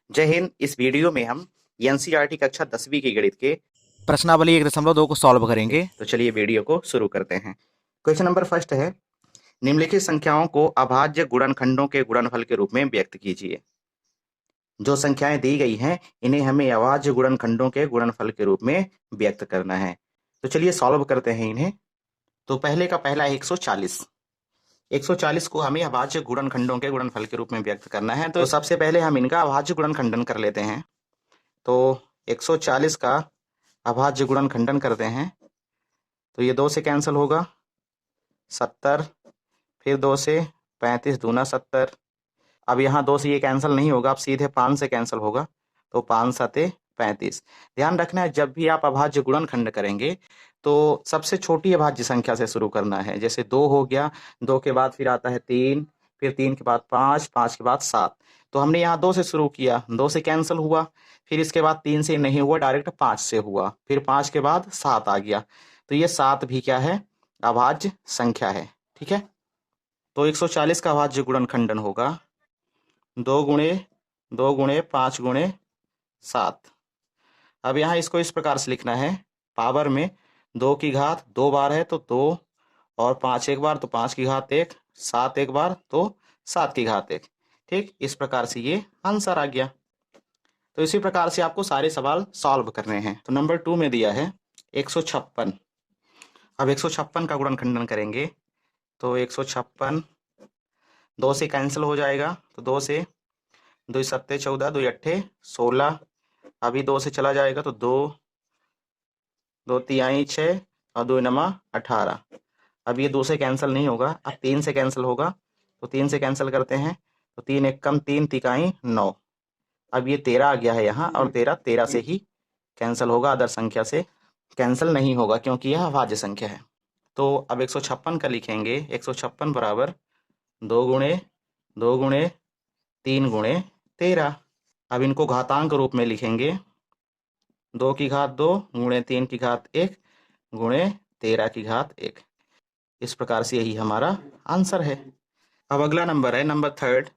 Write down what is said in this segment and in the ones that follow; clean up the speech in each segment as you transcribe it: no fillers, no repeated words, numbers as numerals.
जय हिंद। इस वीडियो में हम एनसीईआरटी कक्षा 10वीं की गणित के प्रश्नावली 1.2 को सॉल्व करेंगे। तो चलिए वीडियो को शुरू करते हैं। क्वेश्चन नंबर फर्स्ट है, निम्नलिखित संख्याओं को अभाज्य गुणनखंडों के गुणनफल के रूप में व्यक्त कीजिए। जो संख्याएं दी गई हैं इन्हें हमें अभाज्य गुणनखंडों के गुणनफल के रूप में व्यक्त करना है। तो चलिए सॉल्व करते हैं इन्हें। तो पहले का पहला है 140। 140 को हमें अभाज्य गुणनखंडों के गुणनफल के रूप में व्यक्त करना है। तो सबसे पहले हम इनका अभाज्य गुणनखंडन कर लेते हैं। तो 140 का अभाज्य गुणनखंडन करते हैं तो ये 2 से कैंसिल होगा, 70, फिर 2 से 35 दूना 70। अब यहाँ 2 से ये कैंसिल नहीं होगा, अब सीधे 5 से कैंसिल होगा, तो 5 सते 35। ध्यान रखना है जब भी आप अभाज्य गुणनखंड करेंगे तो सबसे छोटी अभाज्य संख्या से शुरू करना है। जैसे 2 हो गया, 2 के बाद फिर आता है 3, फिर 3 के बाद 5, 5 के बाद 7। तो हमने यहाँ 2 से शुरू किया, 2 से कैंसिल हुआ, फिर इसके बाद 3 से नहीं हुआ, डायरेक्ट 5 से हुआ, फिर 5 के बाद 7 आ गया। तो ये 7 भी क्या है, अभाज्य संख्या है। ठीक है, तो 140 का अभाज्य गुणनखंडन होगा 2 गुणे 2 गुणे 5 गुणे 7। अब यहाँ इसको इस प्रकार से लिखना है, पावर में 2 की घात 2 बार है तो 2, और 5 एक बार तो 5 की घात 1, 7 एक बार तो 7 की घात 1। ठीक, इस प्रकार से ये आंसर आ गया। तो इसी प्रकार से आपको सारे सवाल सॉल्व करने हैं। तो नंबर 2 में दिया है 156। अब 156 का गुणनखंडन करेंगे तो 156 2 से कैंसिल हो जाएगा, तो 2 से 2 सत्ते 14, 2 अट्ठे 16। अभी 2 से चला जाएगा तो 2 2 तिहाई 6 और 2 नमा 18। अब ये 2 से कैंसिल नहीं होगा, अब 3 से कैंसिल होगा, तो 3 से कैंसिल करते हैं तो 3 एक कम 3 तिकाई 9। अब ये 13 आ गया है यहाँ, और 13 से ही कैंसिल होगा, अदर संख्या से कैंसिल नहीं होगा क्योंकि यह अभाज्य संख्या है। तो अब 156 का लिखेंगे, 156 बराबर 2 गुणे 2 गुणे 3 गुणे 13। अब इनको घातांक रूप में लिखेंगे, 2 की घात 2 गुणे 3 की घात 1 गुणे 13 की घात 1। इस प्रकार से यही हमारा आंसर है। अब अगला नंबर है नंबर थर्ड,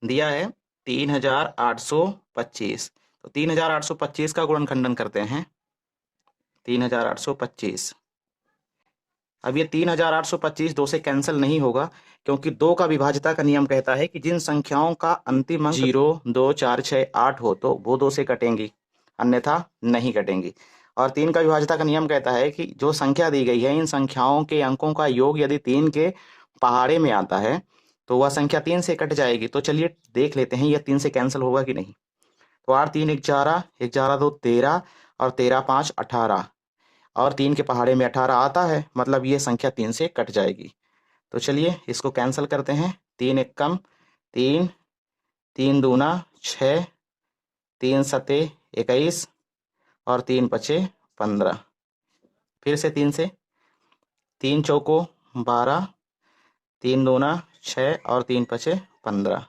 दिया है 3825। तो 3825 का गुणनखंडन करते हैं, 3825। अब ये 3825 2 से कैंसिल नहीं होगा क्योंकि 2 का विभाज्यता का नियम कहता है कि जिन संख्याओं का अंतिम अंक 0, 2, 4, 6, 8 हो तो वो 2 से कटेंगी, अन्यथा नहीं कटेंगी। और 3 का विभाज्यता का नियम कहता है कि जो संख्या दी गई है इन संख्याओं के अंकों का योग यदि 3 के पहाड़े में आता है तो वह संख्या 3 से कट जाएगी। तो चलिए देख लेते हैं यह 3 से कैंसिल होगा कि नहीं। तो 8 3 11, 11 2 13 और 13 5 18, और 3 के पहाड़े में 18 आता है, मतलब ये संख्या 3 से कट जाएगी। तो चलिए इसको कैंसिल करते हैं, 3 एक कम 3, 3 दूना 6, 3 सते 21 और 3 पचे 15। फिर से 3 से, 3 चौको 12, 3 दूना 6 और 3 पचे 15।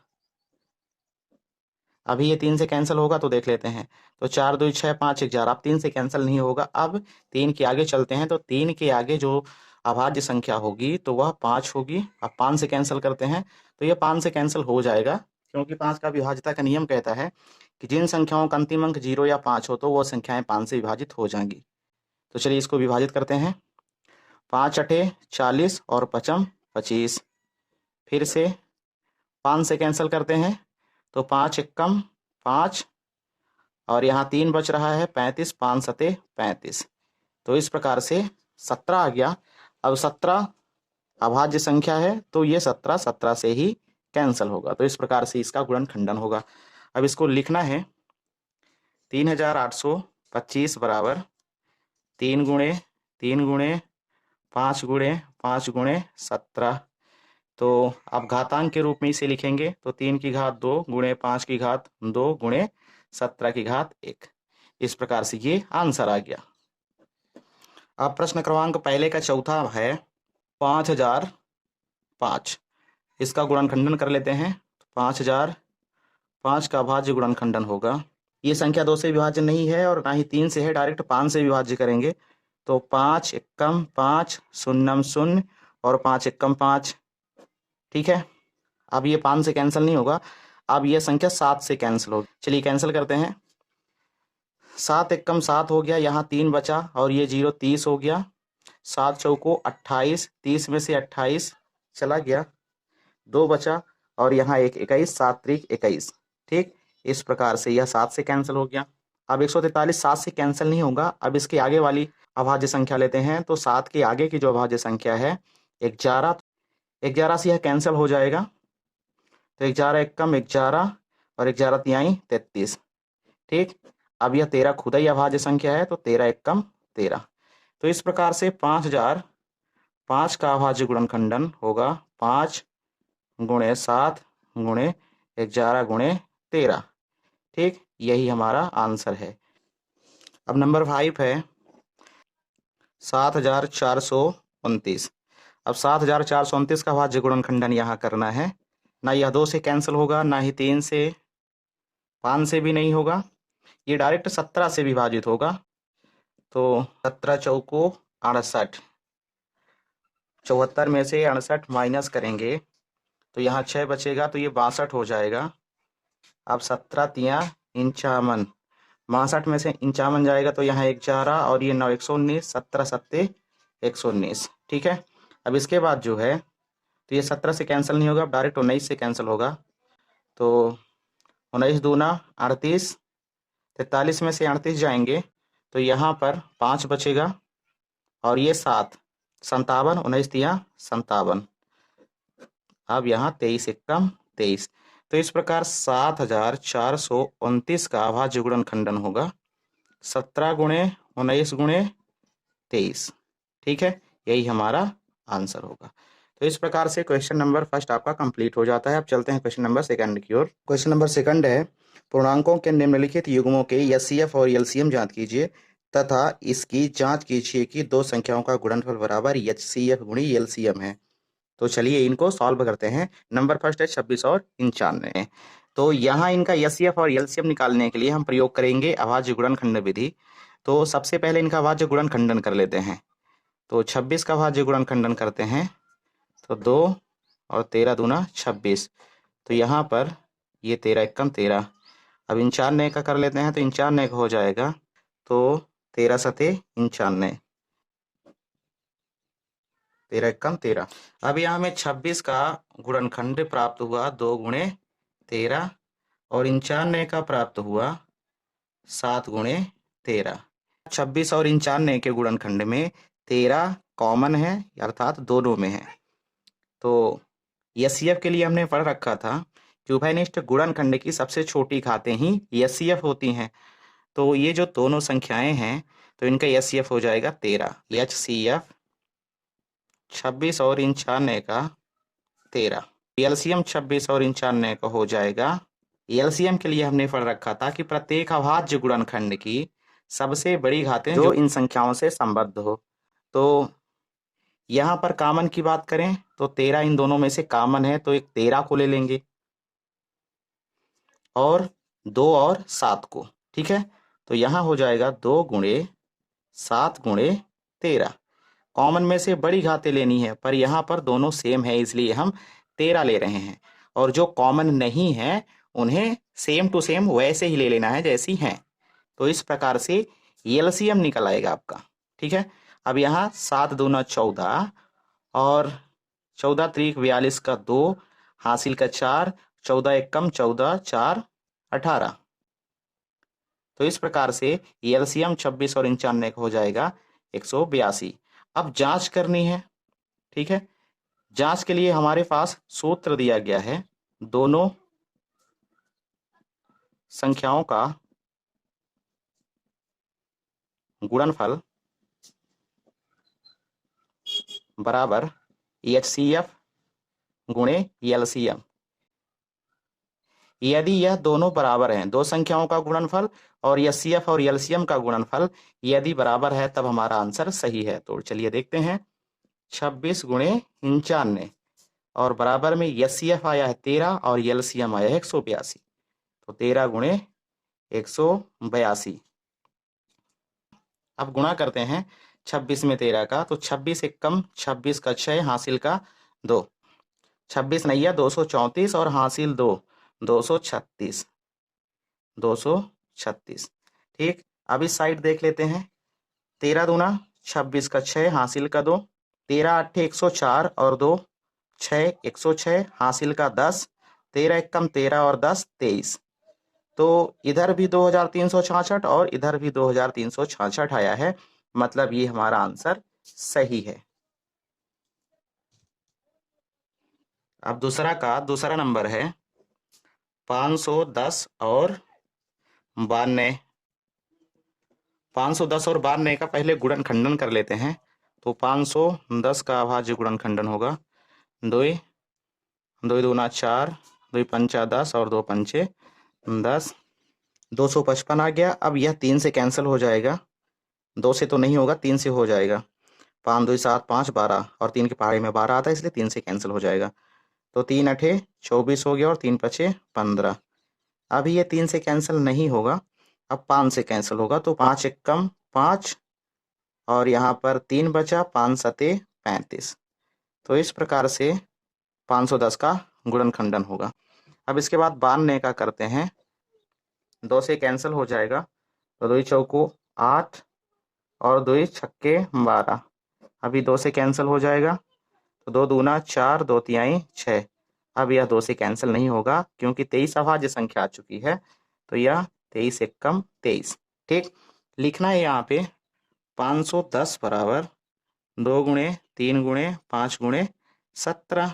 अभी ये 3 से कैंसिल होगा तो देख लेते हैं, तो 4 2 6 5 11। अब 3 से कैंसिल नहीं होगा, अब 3 के आगे चलते हैं, तो 3 के आगे जो अभाज्य संख्या होगी तो वह 5 होगी। अब 5 से कैंसिल करते हैं तो ये 5 से कैंसिल हो जाएगा क्योंकि 5 का विभाज्यता का नियम कहता है कि जिन संख्याओं का अंतिम अंक 0 या 5 हो तो वो संख्याएं 5 से विभाजित हो जाएंगी। तो चलिए इसको विभाजित करते हैं, 5 अठे 40 और 5 25। फिर से 5 से कैंसिल करते हैं तो 5 एकम 5, और यहाँ 3 बच रहा है 35, 5 सते 35। तो इस प्रकार से 17 आ गया। अब 17 अभाज्य संख्या है तो ये 17 17 से ही कैंसिल होगा, तो इस प्रकार से इसका गुणनखंडन होगा। अब इसको लिखना है, 3825 बराबर 3 गुणे 3 गुणे 5 गुणे 5 गुणे 17। तो आप घातांक के रूप में इसे लिखेंगे, तो 3 की घात 2 गुणे 5 की घात 2 गुणे 17 की घात 1। इस प्रकार से ये आंसर आ गया। अब प्रश्न क्रमांक पहले का चौथा है 5005। इसका गुणनखंडन कर लेते हैं। 5005 का अभाज्य गुणनखंडन होगा, ये संख्या 2 से विभाज्य नहीं है और ना ही 3 से है, डायरेक्ट 5 से विभाज्य करेंगे। तो 5 एकम 5 शून्यम 0 और 5 एकम 5। ठीक है, अब ये 5 से कैंसिल नहीं होगा, अब यह संख्या 7 से कैंसिल होगी। चलिए कैंसिल करते हैं। 7 एकम 7 हो गया, यहाँ 3 बचा और ये 0 30 हो गया। 7 चौको 28, 30 में से 28 चला गया, 2 बचा और यहाँ 1 21, 7 त्रिक 21। ठीक, इस प्रकार से यह 7 से कैंसिल हो गया। अब 143 7 से कैंसिल नहीं होगा। अब इसके आगे वाली अभाज्य संख्या लेते हैं। तो 7 के आगे की जो अभाज्य संख्या है 11, 11 से यह कैंसिल हो जाएगा। तो 11 एकम 11 और 11 तिहाई 33। ठीक, अब यह 13 खुदा ही अभाज्य संख्या है, तो 13 एकम 13। तो इस प्रकार से 5005 का अभाज्य गुणनखंडन होगा 5 गुणे 7 गुणे 11 गुणे 13। ठीक, यही हमारा आंसर है। अब नंबर 5 है 7429। अब 7429 का अभाज्य गुणनखंडन यहाँ करना है। ना यह 2 से कैंसिल होगा, ना ही 3 से, 5 से भी नहीं होगा, ये डायरेक्ट 17 से विभाजित होगा। तो 17 चौको 68, 74 में से 68 माइनस करेंगे तो यहाँ 6 बचेगा, तो ये 62 हो जाएगा। अब 17 तिया 51, 62 में से 51 जाएगा तो यहाँ 11 और ये 9 119, 17 सत्ते 119। ठीक है, अब इसके बाद जो है तो ये 17 से कैंसिल नहीं होगा, अब डायरेक्ट 19 से कैंसिल होगा। तो 19 दूना 38, 43 में से 38 जाएंगे तो यहाँ पर 5 बचेगा और ये 7, 57, 19 तिया 57। अब यहाँ 23 एकम 23। तो इस प्रकार 7429 का अभाज्य गुणनखंडन होगा 17 गुणे 19 गुणे 23। ठीक है, यही हमारा आंसर होगा। तो इस प्रकार से क्वेश्चन नंबर फर्स्ट आपका कंप्लीट हो जाता है। अब चलते हैं क्वेश्चन नंबर सेकंड की ओर। क्वेश्चन नंबर सेकंड है, पूर्णांकों के निम्नलिखित युग्मों के एचसीएफ और एलसीएम ज्ञात कीजिए तथा इसकी जांच कीजिए कि दो संख्याओं का गुणनफल बराबर एचसीएफ गुणी एलसीएम है। तो चलिए इनको सॉल्व करते हैं। नंबर फर्स्ट है 26 और 95। तो यहाँ इनका एचसीएफ और एलसीएम निकालने के लिए हम प्रयोग करेंगे अभाज्य गुणनखंड विधि। तो सबसे पहले इनका अभाज्य गुणनखंडन कर लेते हैं। तो 26 का अभाज्य गुणनखंडन करते हैं तो 2 और 13 दूना 26। तो यहाँ पर ये 13 एकम 13। अब 95 का कर लेते हैं तो 95 का हो जाएगा, तो 13 सते 95, 13 एकम 13। अब यहाँ में 26 का गुणनखंड प्राप्त हुआ 2 गुणे 13 और 95 का प्राप्त हुआ 7 गुणे 13। 26 और 95 के गुणनखंड में 13 कॉमन है, अर्थात दोनों में है। तो एचसीएफ के लिए हमने पढ़ रखा था कि उभयनिष्ठ गुणनखंड की सबसे छोटी घातें ही एचसीएफ होती हैं। तो ये जो दोनों संख्याएं हैं तो इनका एचसीएफ हो जाएगा 13। एचसीएफ 26 और 95 का 13। एलसीएम 26 और 95 का हो जाएगा। एलसीएम के लिए हमने पढ़ रखा था कि प्रत्येक अभाज्य गुणनखंड की सबसे बड़ी घातें जो इन संख्याओं से संबद्ध हो। तो यहाँ पर कॉमन की बात करें तो 13 इन दोनों में से कॉमन है, तो एक 13 को ले लेंगे और 2 और 7 को। ठीक है, तो यहाँ हो जाएगा 2 गुणे 7 गुणे 13। कॉमन में से बड़ी घातें लेनी है, पर यहाँ पर दोनों सेम है इसलिए हम 13 ले रहे हैं, और जो कॉमन नहीं है उन्हें सेम टू सेम वैसे ही ले लेना है जैसी हैं। तो इस प्रकार से एलसीएम निकल आएगा आपका। ठीक है, अब यहाँ 7 दूना 14 और 14 त्रिक 42 का 2 हासिल का 4, 14 एकम 14, 4 18। तो इस प्रकार से एलसीएम 26 और 95 का हो जाएगा 182। अब जांच करनी है। ठीक है, जांच के लिए हमारे पास सूत्र दिया गया है, दोनों संख्याओं का गुणनफल बराबर एचसीएफ गुणे एलसीएम। यदि यह दोनों बराबर हैं, दो संख्याओं का गुणनफल और एचसीएफ और एलसीएम का गुणनफल यदि बराबर है तब हमारा आंसर सही है। तो चलिए देखते हैं। 26 गुणे 95 और बराबर में एचसीएफ आया है 13 और एलसीएम आया है 182। तो 13 गुणे 182। अब गुणा करते हैं 26 में 13 का, तो 26 एकम 26 का 6 हासिल का 2, 26 नैया 234 और हासिल 2, 236, 236। ठीक, अब इस साइड देख लेते हैं। 13 दूना 26 का 6 हासिल का 2, 13 अट्ठे 104 और 2 6 106 हासिल का 10, 13 एकम 13 और 10 23। तो इधर भी 2366 और इधर भी 2366 आया है, मतलब ये हमारा आंसर सही है। अब दूसरा नंबर है 510 और 92। 510 और 92 का पहले गुणनखंडन कर लेते हैं। तो 510 का अभाज्य गुणनखंडन होगा 2 2 दूना 4, 2 पंचा 10 और 2 पंचे 10, 255 आ गया। अब यह 3 से कैंसिल हो जाएगा, 2 से तो नहीं होगा, 3 से हो जाएगा। 5 2 7 5 12 और 3 के पहाड़े में 12 आता है, इसलिए 3 से कैंसिल हो जाएगा। तो 3 अठे 24 हो गया और 3 पचे 15। अभी ये 3 से कैंसिल नहीं होगा, अब 5 से कैंसिल होगा। तो 5 एकम 5 और यहाँ पर 3 बचा, 5 सते 35। तो इस प्रकार से 510 का गुणनखंडन होगा। अब इसके बाद 92 का करते हैं। 2 से कैंसिल हो जाएगा, तो 2 चौको 8 और 2 छक्के 12। अभी 2 से कैंसिल हो जाएगा, तो 2 दूना 4, 2 तिहाई 6। अब यह 2 से कैंसिल नहीं होगा, क्योंकि 23 अभाज्य संख्या आ चुकी है, तो यह 23 एकम 23। ठीक, लिखना है यहाँ पे 510 बराबर 2 गुणे 3 गुणे 5 गुणे 17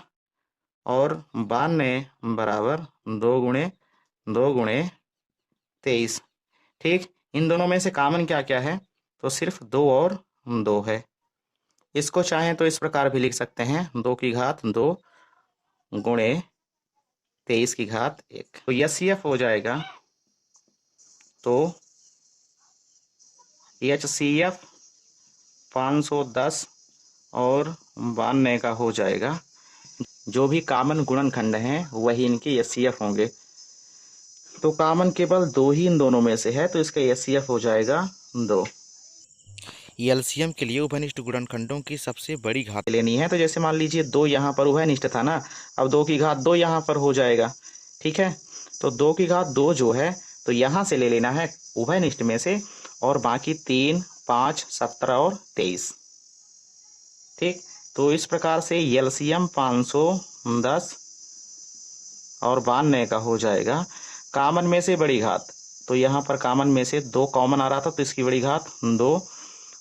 और 92 बराबर 2 गुणे 2 गुणे 23। ठीक, इन दोनों में से कॉमन क्या क्या है? तो सिर्फ 2 और 2 है। इसको चाहें तो इस प्रकार भी लिख सकते हैं, 2 की घात 2 गुणे 23 की घात 1। तो HCF हो जाएगा, तो HCF 510 और 92 का हो जाएगा। जो भी कॉमन गुणनखंड हैं वही इनके HCF होंगे। तो कॉमन केवल 2 ही इन दोनों में से है, तो इसका HCF हो जाएगा 2। एलसीएम के लिए उभयनिष्ठ गुणनखंडों की सबसे बड़ी घात लेनी है। तो जैसे मान लीजिए 2 यहाँ पर उभयनिष्ठ था ना, अब 2 की घात 2 यहाँ पर हो जाएगा। ठीक है, तो 2 की घात 2 जो है, तो यहाँ से ले लेना है उभयनिष्ठ में से, और बाकी 3 5 17 और 23। ठीक, तो इस प्रकार से एलसीएम 510 और 92 का हो जाएगा। कॉमन में से बड़ी घात, तो यहाँ पर कॉमन में से 2 कॉमन आ रहा था, तो इसकी बड़ी घात 2,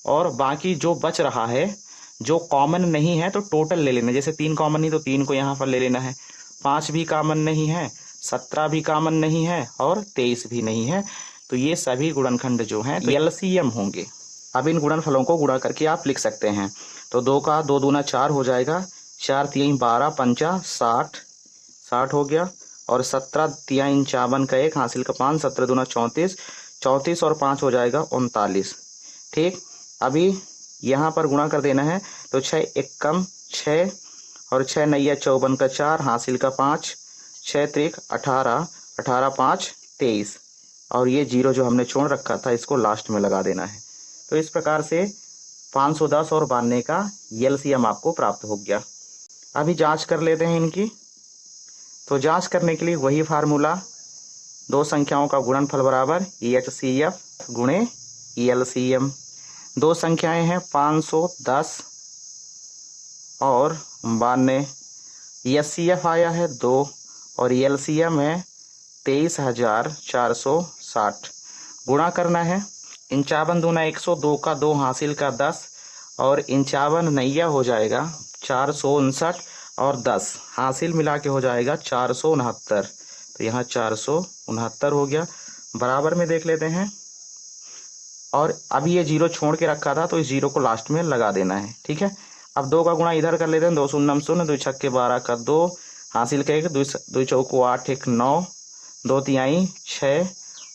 और बाकी जो बच रहा है, जो कॉमन नहीं है, तो टोटल ले लेना। जैसे 3 कॉमन नहीं, तो 3 को यहाँ पर ले लेना है। 5 भी कॉमन नहीं है, 17 भी कॉमन नहीं है और 23 भी नहीं है। तो ये सभी गुणनखंड जो हैं एलसीएम होंगे। अब इन गुणनफलों को गुणा करके आप लिख सकते हैं। तो 2 का 2 दूना 4 हो जाएगा, 4 3 12 पंचा 60 60 हो गया, और 17 3 54 का 1 हासिल का 5, 17 दूना 34 34 और 5 हो जाएगा 39। ठीक, अभी यहाँ पर गुणा कर देना है। तो 6 एकम 6 और 6 नैया 54 का 4 हासिल का 5, 6 त्रिक 18 18 5 23, और ये 0 जो हमने छोड़ रखा था इसको लास्ट में लगा देना है। तो इस प्रकार से 510 और 92 का एलसीएम आपको प्राप्त हो गया। अभी जांच कर लेते हैं इनकी। तो जांच करने के लिए वही फार्मूला, 2 संख्याओं का गुणनफल बराबर HCF गुणे एलसीएम। 2 संख्याएं हैं 510 और 92। HCF आया है 2 और एलसीएम है 23,460। गुणा करना है। 55 दूना 102 का 2 हासिल का 10, और 55 नैया हो जाएगा 459 और 10 हासिल मिला के हो जाएगा 469। तो यहाँ 469 हो गया। बराबर में देख लेते हैं, और अभी ये 0 छोड़ के रखा था, तो इस 0 को लास्ट में लगा देना है। ठीक है, अब 2 का गुणा इधर कर लेते हैं। 2 शून्य 2 छक्के 12 का 2 हासिल का 1, 2 चौको 8 1 9, 2 तिहाई 6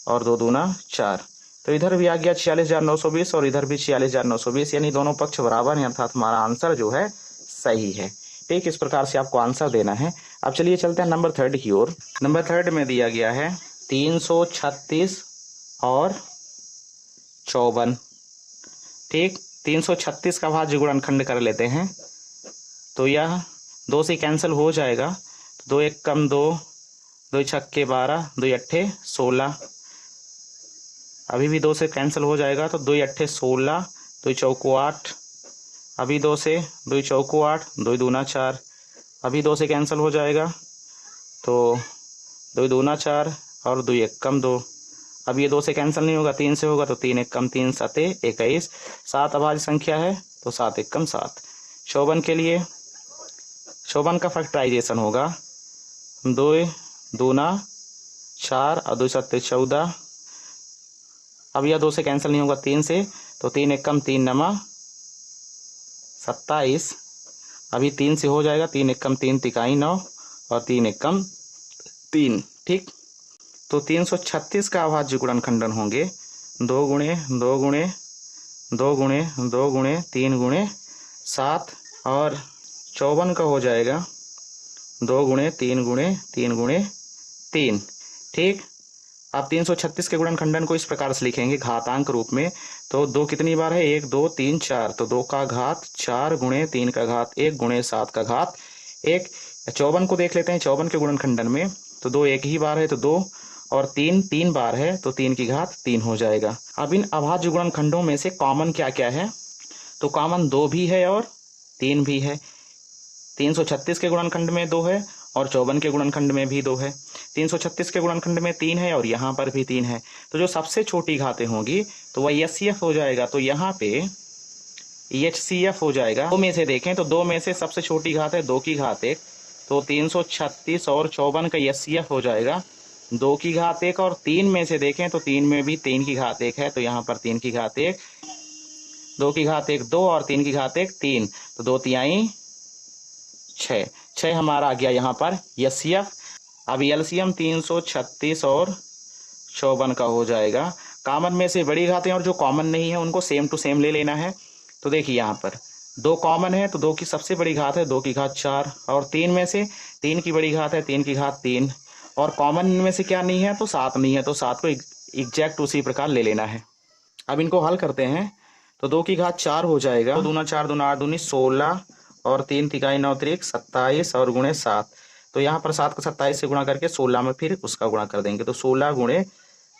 और 2 दूना 4। तो इधर भी आ गया 46,920 और इधर भी 46,920, यानी दोनों पक्ष बराबर हैं, अर्थात हमारा आंसर जो है सही है। ठीक, इस प्रकार से आपको आंसर देना है। अब चलिए चलते हैं नंबर 3 की ओर। नंबर 3 में दिया गया है 336 और 54। ठीक, 336 का भाज्य गुणनखंड कर लेते हैं। तो यह 2 से कैंसिल हो जाएगा, 2 एकम 2 2 छक्के 12, 2 अट्ठे 16, अभी भी 2 से कैंसिल हो जाएगा तो 2 अट्ठे 16, 2 चौको 8, अभी 2 से 2 चौको 8, 2 दूना 4, अभी 2 से कैंसिल हो जाएगा तो 2 दूना 4 और 2 एक कम 2, अब ये 2 से कैंसिल नहीं होगा, 3 से होगा तो 3 एक कम 3 सते 21, 7 अभाज्य संख्या है तो 7 एक कम 7। शोभन के लिए शोभन का फैक्टराइजेशन होगा 2 दूना 4 और 2 सत्ते 14, अब यह 2 से कैंसिल नहीं होगा 3 से तो 3 एक कम 3 नमा 27, अभी 3 से हो जाएगा, 3 एक कम 3 तिकाई 9 और 3 एक कम 3, ठीक। तो 336 का अभाज्य गुणनखंडन होंगे 2 गुणे 2 गुणे 2 गुणे 2 गुणे 3 गुणे 7 और 54 का हो जाएगा 2 गुणे 3 गुणे 3 गुणे 3, ठीक। आप 336 के गुणनखंडन को इस प्रकार से लिखेंगे घातांक रूप में, तो 2 कितनी बार है 1 2 3 4, तो 2 का घात 4 गुणे 3 का घात 1 गुणे 7 का घात 1। 54 को देख लेते हैं 54 के गुणनखंडन में, तो 2 एक ही बार है तो 2 और 3 3 बार है तो 3 की घात 3 हो जाएगा। अब इन अभाज्य गुणनखंडों में से कॉमन क्या क्या है, तो कॉमन 2 भी है और 3 भी है। 336 के गुणनखंड में 2 है और 54 के गुणनखंड में भी 2 है। 336 के गुणनखंड में 3 है और यहाँ पर भी 3 है, तो जो सबसे छोटी घातें होंगी तो वह HCF हो जाएगा, तो यहाँ पे HCF हो जाएगा। 2 में से देखें तो 2 में से सबसे छोटी घात है 2 की घात 1, तो 336 और 54 का HCF हो जाएगा 2 की घात 1, और 3 में से देखें तो 3 में भी 3 की घात 1 है, तो यहाँ पर 3 की घात 1, 2 की घात 1 2 और 3 की घात 1 3, तो 2 तिहाई 6 हमारा आ गया यहाँ पर HCF। अब LCM 336 और 54 का हो जाएगा। कॉमन में से बड़ी घातें और जो कॉमन नहीं है उनको सेम टू सेम ले लेना है। तो देखिए यहाँ पर 2 कॉमन है तो 2 की सबसे बड़ी घात है 2 की घात 4, और 3 में से 3 की बड़ी घात है 3 की घात 3, और कॉमन में से क्या नहीं है तो 7 नहीं है, तो 7 को एग्जैक्ट उसी प्रकार ले लेना है। अब इनको हल करते हैं तो 2 की घात 4 हो जाएगा, 2 दूना 4 दूना 8 दूनी 16 और 3 तिकाई 9 त्रिक 27 और गुणे 7, तो यहाँ पर 7 को 27 से गुणा करके 16 में फिर उसका गुणा कर देंगे, तो 16 गुणे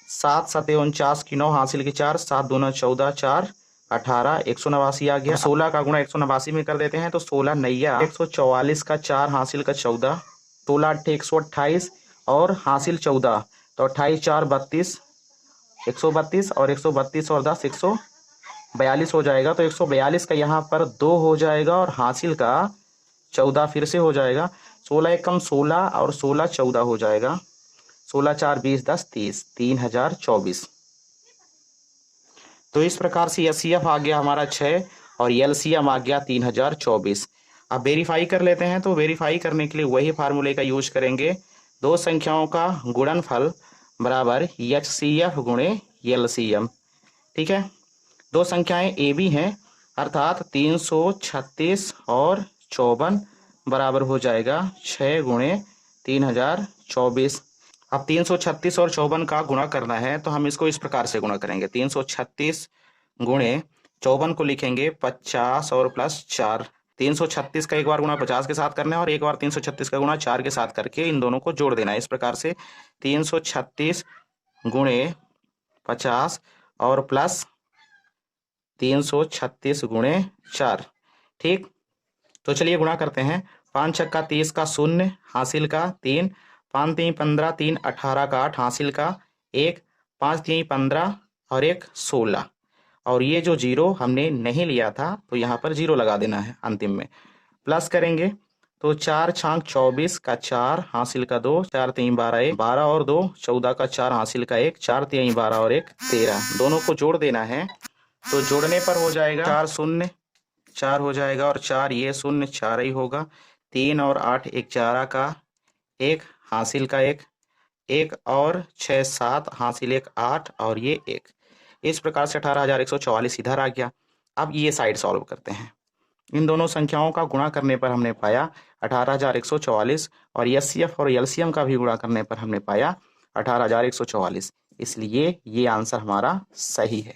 7 सते 49 की 9 हासिल की 4 7 दूना 14 4 18 189 आ गया। 16 का गुणा 189 में कर देते हैं तो 16 नैया 144 का 4 हासिल का 14, 16 अट्ठे 128 और हासिल 14, तो 28 4 32 132 और 132 और 10 142 हो जाएगा, तो 142 का यहाँ पर 2 हो जाएगा और हासिल का 14 फिर से हो जाएगा, 16 एकम 16 और 16 14 हो जाएगा, 16 4 20 10 30 3024। तो इस प्रकार से HCF आ गया हमारा 6 और LCM आ गया 3024। अब वेरीफाई कर लेते हैं, तो वेरीफाई करने के लिए वही फार्मूले का यूज करेंगे, 2 संख्याओं का गुणनफल बराबर HCF गुणे LCM, ठीक है। 2 संख्याएं AB हैं अर्थात 336 और 54 बराबर हो जाएगा 6 गुणे 3024। अब 336 और 54 का गुणा करना है तो हम इसको इस प्रकार से गुणा करेंगे, 336 गुणे 54 को लिखेंगे 50 और प्लस 4, 336 का एक बार गुणा 50 के साथ करना है और एक बार 336 का गुणा 4 के साथ करके इन दोनों को जोड़ देना है। इस प्रकार से 336 गुणे 50 और प्लस 336 गुणे 4, ठीक। तो चलिए गुणा करते हैं, 5 छक्का 30 का 0 हासिल का 3, 5 3 15 3 18 का 8 हासिल का 1, 5 3 15 और 1 16, और ये जो 0 हमने नहीं लिया था तो यहाँ पर 0 लगा देना है अंतिम में। प्लस करेंगे तो 4 छांक 24 का 4 हासिल का 2, 4 3 12 1 12 और 2 14 का 4 हासिल का 1, 4 3 12 और 1 13, दोनों को जोड़ देना है, तो जोड़ने पर हो जाएगा 4 0 4 हो जाएगा और 4 ये 0 4 ही होगा, 3 और 8 1 11 का 1 हासिल का 1 1 और 6 7 हासिल 1 8 और ये 1। इस प्रकार से 18144 इधर आ गया। अब ये साइड सॉल्व करते हैं, इन दोनों संख्याओं का गुणा करने पर हमने पाया 18144 और HCF और LCM का भी गुणा करने पर हमने पाया 18144, इसलिए ये आंसर हमारा सही है।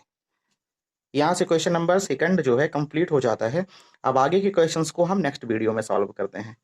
यहाँ से क्वेश्चन नंबर 2 जो है कंप्लीट हो जाता है। अब आगे के क्वेश्चंस को हम नेक्स्ट वीडियो में सॉल्व करते हैं।